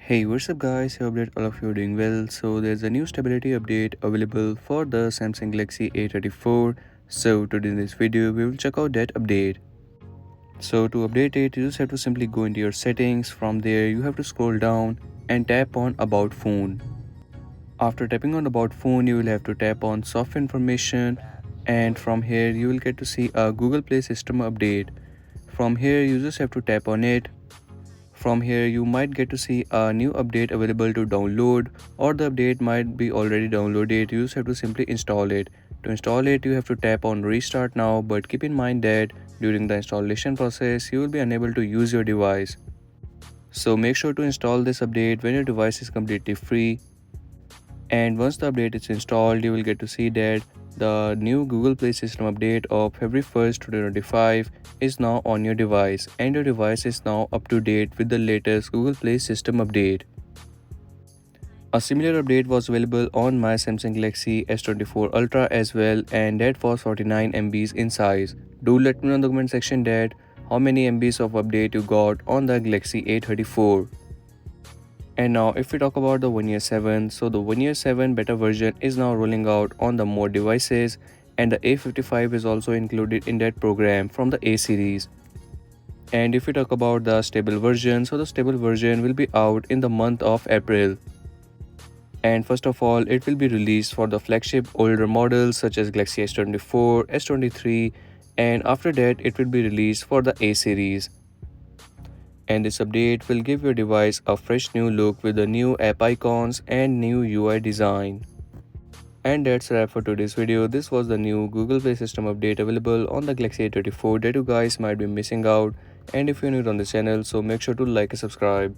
Hey, what's up guys? I hope that all of you are doing well. So there's a new stability update available for the Samsung Galaxy A34. So today in this video we will check out that update. So to update it, you just have to simply go into your settings. From there you have to scroll down and tap on about phone. After tapping on about phone, you will have to tap on software information, and from here you will get to see a Google Play system update. From here you just have to tap on it. From here you might get to see a new update available to download, or the update might be already downloaded. You just have to simply install it. To install it you have to tap on restart now, but keep in mind that during the installation process you will be unable to use your device. So make sure to install this update when your device is completely free. And once the update is installed, you will get to see that the new Google Play System update of February 1st, 2025 is now on your device, and your device is now up to date with the latest Google Play System update. A similar update was available on my Samsung Galaxy S24 Ultra as well, and that was 49 MBs in size. Do let me know in the comment section that how many MBs of update you got on the Galaxy A34. And now if we talk about the One UI 7, so the One UI 7 beta version is now rolling out on the more devices, and the A55 is also included in that program from the A series. And if we talk about the stable version, so the stable version will be out in the month of April. And first of all, it will be released for the flagship older models such as Galaxy S24, S23, and after that it will be released for the A series. And this update will give your device a fresh new look with the new app icons and new UI design. And that's a wrap for today's video. This was the new Google Play System update available on the Galaxy A34 that you guys might be missing out. And if you're new on the channel, so make sure to like and subscribe.